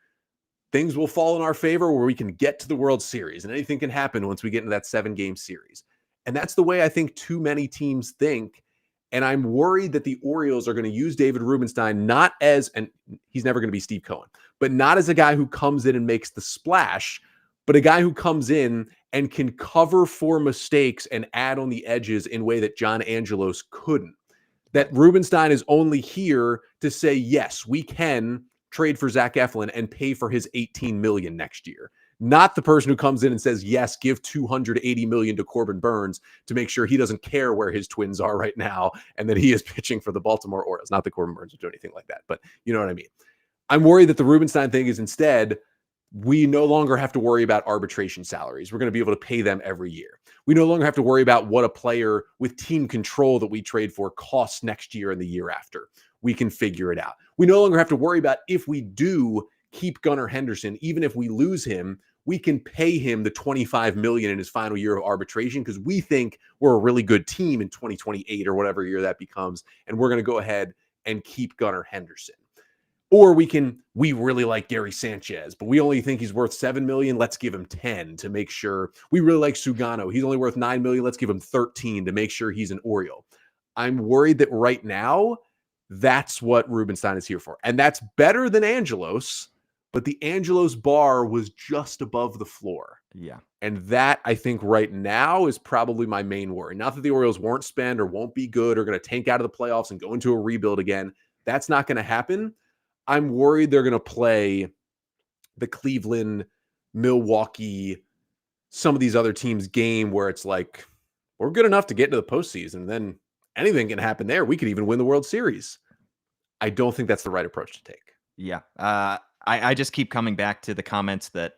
things will fall in our favor where we can get to the World Series. And anything can happen once we get into that 7-game series. And that's the way I think too many teams think. And I'm worried that the Orioles are going to use David Rubenstein not as, and he's never going to be Steve Cohen, but not as a guy who comes in and makes the splash, but a guy who comes in and can cover for mistakes and add on the edges in a way that John Angelos couldn't. That Rubenstein is only here to say, yes, we can trade for Zach Eflin and pay for his $18 million next year. not the person who comes in and says, yes, give $280 million to Corbin Burnes to make sure he doesn't care where his Twins are right now and that he is pitching for the Baltimore Orioles. Not that Corbin Burnes would do anything like that, but you know what I mean. I'm worried that the Rubenstein thing is instead, we no longer have to worry about arbitration salaries. We're going to be able to pay them every year. We no longer have to worry about what a player with team control that we trade for costs next year and the year after. We can figure it out. We no longer have to worry about if we do keep Gunnar Henderson, even if we lose him, we can pay him the $25 million in his final year of arbitration because we think we're a really good team in 2028 or whatever year that becomes, and we're going to go ahead and keep Gunnar Henderson. Or we really like Gary Sanchez, but we only think he's worth $7 million. Let's give him 10 to make sure. We really like Sugano. He's only worth $9 million. Let's give him 13 to make sure he's an Oriole. I'm worried that right now, that's what Rubenstein is here for. And that's better than Angelos, but the Angelos bar was just above the floor. Yeah. And that, I think, right now is probably my main worry. Not that the Orioles won't spend or won't be good or going to tank out of the playoffs and go into a rebuild again. That's not going to happen. I'm worried they're going to play the Cleveland, Milwaukee, some of these other teams game where it's like, we're good enough to get into the postseason. And then anything can happen there. We could even win the World Series. I don't think that's the right approach to take. Yeah. I just keep coming back to the comments that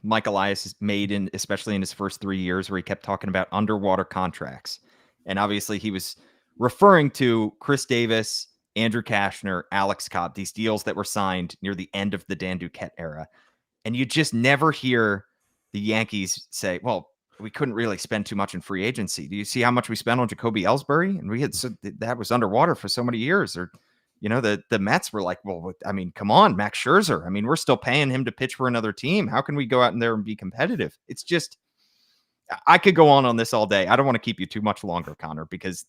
Mike Elias has made, especially in his first 3 years, where he kept talking about underwater contracts. And obviously he was referring to Chris Davis, Andrew Cashner, Alex Cobb, these deals that were signed near the end of the Dan Duquette era. And you just never hear the Yankees say, well, we couldn't really spend too much in free agency. Do you see how much we spent on Jacoby Ellsbury? And we had that was underwater for so many years. Or, the Mets were like, well, I mean, come on, Max Scherzer. I mean, we're still paying him to pitch for another team. How can we go out in there and be competitive? It's just, I could go on this all day. I don't want to keep you too much longer, Connor, because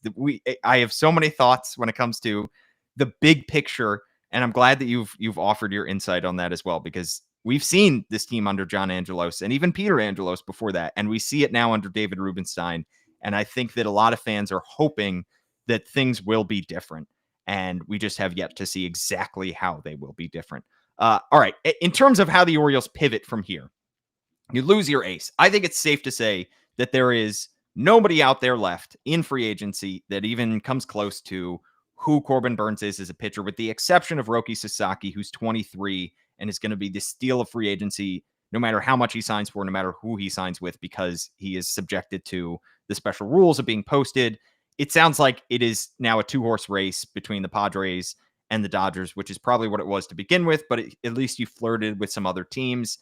I have so many thoughts when it comes to the big picture, and I'm glad that you've offered your insight on that as well, because we've seen this team under John Angelos and even Peter Angelos before that, and we see it now under David Rubenstein. And I think that a lot of fans are hoping that things will be different, and we just have yet to see exactly how they will be different. All right, in terms of how the Orioles pivot from here, you lose your ace. I think it's safe to say that there is nobody out there left in free agency that even comes close to who Corbin Burnes is as a pitcher, with the exception of Roki Sasaki, who's 23 and is going to be the steal of free agency, no matter how much he signs for, no matter who he signs with, because he is subjected to the special rules of being posted. It sounds like it is now a 2-horse race between the Padres and the Dodgers, which is probably what it was to begin with, but at least you flirted with some other teams.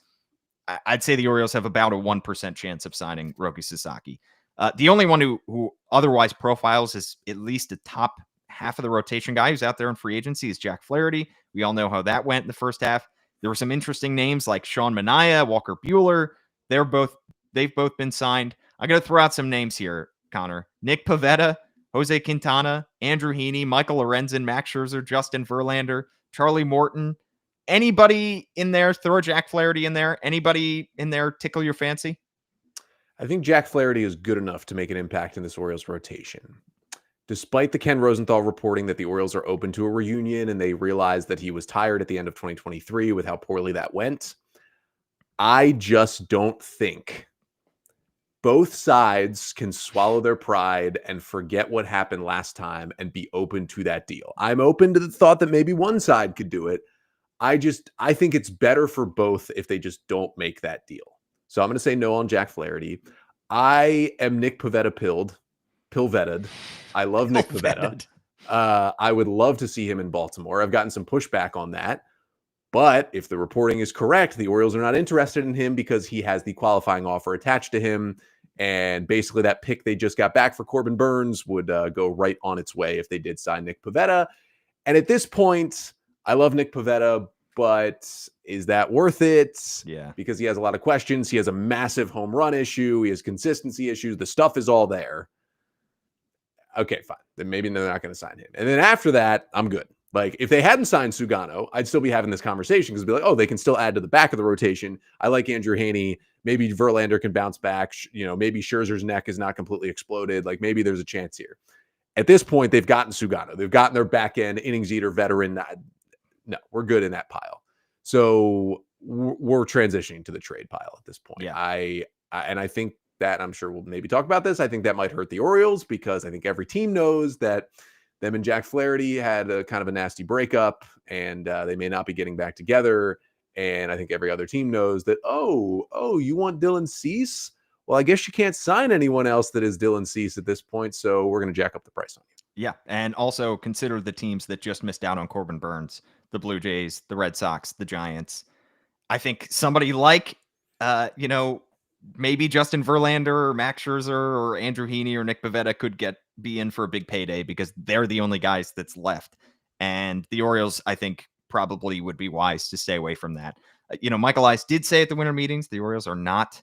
I'd say the Orioles have about a 1% chance of signing Roki Sasaki. The only one who otherwise profiles as at least a top half of the rotation guy who's out there in free agency is Jack Flaherty. We all know how that went in the first half. There were some interesting names like Sean Manaea, Walker Buehler. They've both been signed. I'm going to throw out some names here, Connor. Nick Pivetta, Jose Quintana, Andrew Heaney, Michael Lorenzen, Max Scherzer, Justin Verlander, Charlie Morton. Anybody in there, throw Jack Flaherty in there? Anybody in there tickle your fancy? I think Jack Flaherty is good enough to make an impact in this Orioles rotation. Despite the Ken Rosenthal reporting that the Orioles are open to a reunion and they realized that he was tired at the end of 2023 with how poorly that went, I just don't think both sides can swallow their pride and forget what happened last time and be open to that deal. I'm open to the thought that maybe one side could do it. I think it's better for both if they just don't make that deal. So I'm going to say no on Jack Flaherty. I am Nick Pivetta Pill-vetted. I love Nick Pivetta. I would love to see him in Baltimore. I've gotten some pushback on that. But if the reporting is correct, the Orioles are not interested in him because he has the qualifying offer attached to him. And basically that pick they just got back for Corbin Burnes would go right on its way if they did sign Nick Pivetta. And at this point, I love Nick Pivetta, but is that worth it? Yeah. Because he has a lot of questions. He has a massive home run issue. He has consistency issues. The stuff is all there. Okay, fine. Then maybe they're not going to sign him. And then after that, I'm good. Like, if they hadn't signed Sugano, I'd still be having this conversation because it'd be like, oh, they can still add to the back of the rotation. I like Andrew Heaney. Maybe Verlander can bounce back. Maybe Scherzer's neck is not completely exploded. Like, maybe there's a chance here. At this point, they've gotten Sugano. They've gotten their back end innings eater veteran. No, we're good in that pile. So we're transitioning to the trade pile at this point. Yeah. And I think that, I'm sure we'll maybe talk about this, I think that might hurt the Orioles because I think every team knows that them and Jack Flaherty had a kind of a nasty breakup, and they may not be getting back together. And I think every other team knows that, oh, you want Dylan Cease? Well, I guess you can't sign anyone else that is Dylan Cease at this point, so we're going to jack up the price on you. Yeah, and also consider the teams that just missed out on Corbin Burnes: the Blue Jays, the Red Sox, the Giants. I think somebody like, maybe Justin Verlander or Max Scherzer or Andrew Heaney or Nick Pivetta could be in for a big payday because they're the only guys that's left. And the Orioles, I think, probably would be wise to stay away from that. Michael Eis did say at the winter meetings, the Orioles are not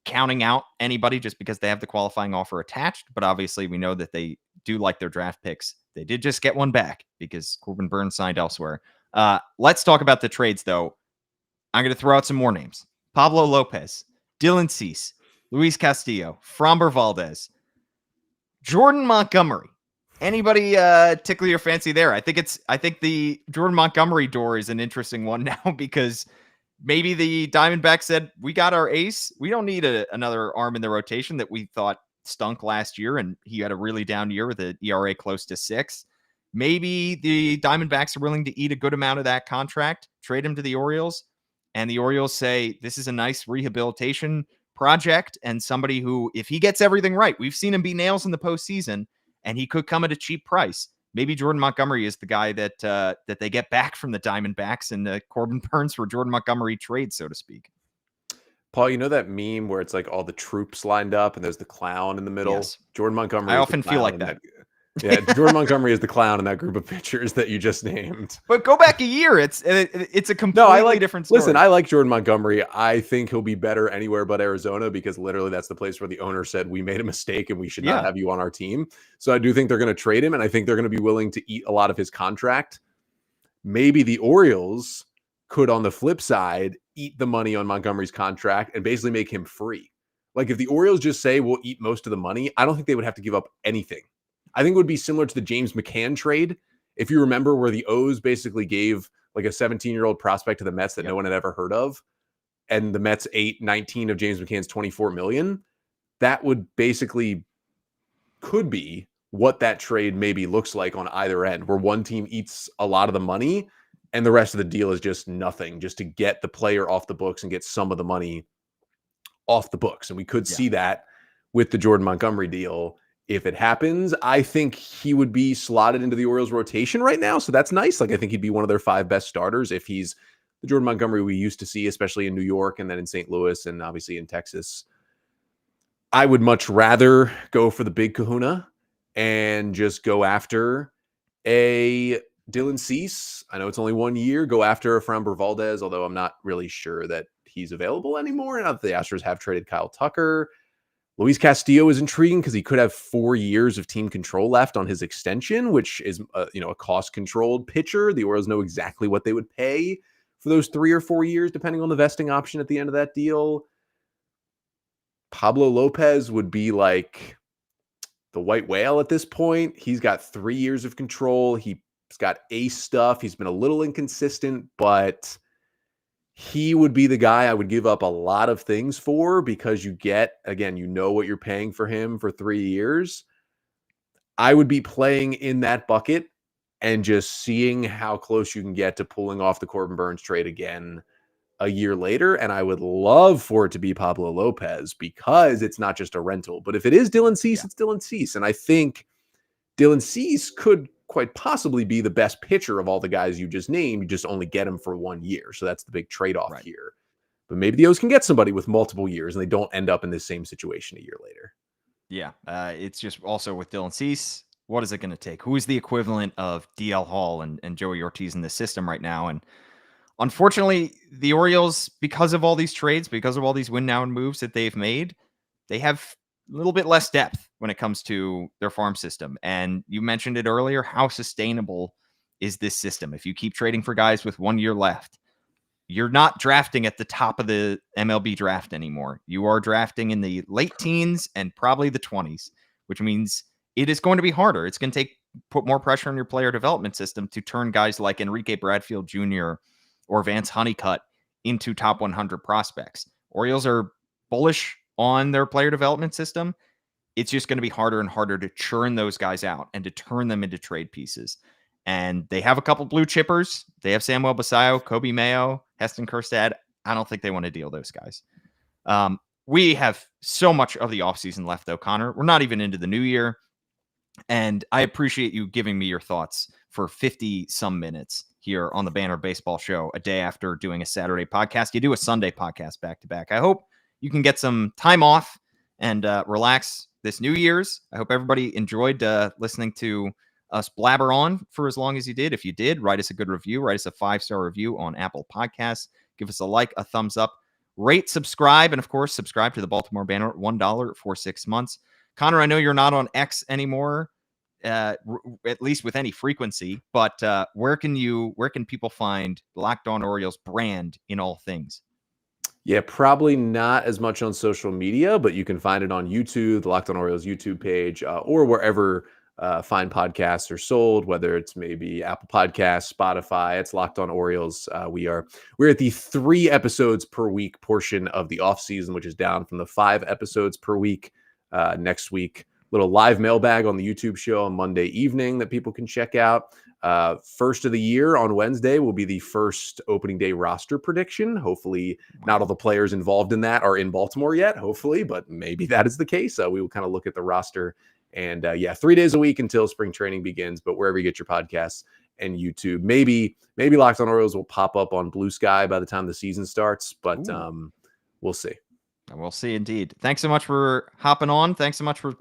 counting out anybody just because they have the qualifying offer attached. But obviously, we know that they do like their draft picks. They did just get one back because Corbin Burnes signed elsewhere. Let's talk about the trades, though. I'm going to throw out some more names. Pablo Lopez, Dylan Cease, Luis Castillo, Framber Valdez, Jordan Montgomery. Anybody tickle your fancy there? I think the Jordan Montgomery door is an interesting one now because maybe the Diamondbacks said, we got our ace. We don't need another arm in the rotation that we thought stunk last year, and he had a really down year with an ERA close to 6. Maybe the Diamondbacks are willing to eat a good amount of that contract, trade him to the Orioles, and the Orioles say, this is a nice rehabilitation project and somebody who, if he gets everything right, we've seen him be nails in the postseason, and he could come at a cheap price. Maybe Jordan Montgomery is the guy that they get back from the Diamondbacks and the Corbin Burnes for Jordan Montgomery trade, so to speak. Paul, you know that meme where it's like all the troops lined up and there's the clown in the middle? Yes. Jordan Montgomery. I often feel like that. Yeah, Jordan Montgomery is the clown in that group of pitchers that you just named. But go back a year. It's a completely different story. Listen, I like Jordan Montgomery. I think he'll be better anywhere but Arizona because literally that's the place where the owner said we made a mistake and we should not have you on our team. So I do think they're going to trade him, and I think they're going to be willing to eat a lot of his contract. Maybe the Orioles could, on the flip side, eat the money on Montgomery's contract and basically make him free. Like if the Orioles just say we'll eat most of the money, I don't think they would have to give up anything. I think it would be similar to the James McCann trade. If you remember, where the O's basically gave like a 17-year-old prospect to the Mets that no one had ever heard of, and the Mets ate 19 of James McCann's $24 million. That would basically could be what that trade maybe looks like on either end, where one team eats a lot of the money and the rest of the deal is just nothing, just to get the player off the books and get some of the money off the books. And we could see that with the Jordan Montgomery deal. If it happens, I think he would be slotted into the Orioles rotation right now. So that's nice. Like, I think he'd be one of their 5 best starters if he's the Jordan Montgomery we used to see, especially in New York and then in St. Louis and obviously in Texas. I would much rather go for the big kahuna and just go after a Dylan Cease. I know it's only 1 year. Go after a Framber Valdez, although I'm not really sure that he's available anymore. Now that the Astros have traded Kyle Tucker. Luis Castillo is intriguing because he could have 4 years of team control left on his extension, which is a cost-controlled pitcher. The Orioles know exactly what they would pay for those 3 or 4 years, depending on the vesting option at the end of that deal. Pablo Lopez would be like the white whale at this point. He's got 3 years of control. He's got ace stuff. He's been a little inconsistent, but he would be the guy I would give up a lot of things for because you get, again, you know what you're paying for him for 3 years. I would be playing in that bucket and just seeing how close you can get to pulling off the Corbin Burnes trade again a year later. And I would love for it to be Pablo Lopez because it's not just a rental. But if it is Dylan Cease, it's Dylan Cease. And I think Dylan Cease could quite possibly be the best pitcher of all the guys you just named. You just only get him for 1 year. So that's the big trade-off here. But maybe the O's can get somebody with multiple years and they don't end up in this same situation a year later. Yeah. It's just also with Dylan Cease, what is it going to take? Who is the equivalent of DL Hall and Joey Ortiz in the system right now? And unfortunately, the Orioles, because of all these trades, because of all these win now and moves that they've made, they have a little bit less depth when it comes to their farm system. And you mentioned it earlier, how sustainable is this system? If you keep trading for guys with 1 year left, you're not drafting at the top of the MLB draft anymore. You are drafting in the late teens and probably the 20s, which means it is going to be harder. It's going to put more pressure on your player development system to turn guys like Enrique Bradfield Jr. or Vance Honeycutt into top 100 prospects. Orioles are bullish on their player development system. It's just going to be harder and harder to churn those guys out and to turn them into trade pieces. And they have a couple blue chippers. They have Samuel Basayo, Kobe Mayo, Heston Kjerstad. I don't think they want to deal those guys. We have so much of the offseason left, though, Connor. We're not even into the new year. And I appreciate you giving me your thoughts for 50 some minutes here on the Banner Baseball Show a day after doing a Saturday podcast. You do a Sunday podcast back to back. I hope you can get some time off and relax this New Year's. I hope everybody enjoyed listening to us blabber on for as long as you did. If you did, write us a good review. Write us a 5-star review on Apple Podcasts. Give us a like, a thumbs up, rate, subscribe, and of course, subscribe to the Baltimore Banner at $1 for 6 months. Connor, I know you're not on X anymore, at least with any frequency, but where can people find Locked On Orioles brand in all things? Yeah, probably not as much on social media, but you can find it on YouTube, the Locked On Orioles YouTube page, or wherever fine podcasts are sold, whether it's maybe Apple Podcasts, Spotify. It's Locked On Orioles. We're at the 3 episodes per week portion of the off season, which is down from the 5 episodes per week. Next week, little live mailbag on the YouTube show on Monday evening that people can check out. First of the year on Wednesday will be the first opening day roster prediction. Hopefully not all the players involved in that are in Baltimore yet, hopefully, but maybe that is the case. We will kind of look at the roster and 3 days a week until spring training begins, but wherever you get your podcasts and YouTube, maybe Locked On Orioles will pop up on Blue Sky by the time the season starts, but we'll see. We'll see indeed. Thanks so much for hopping on. Thanks so much for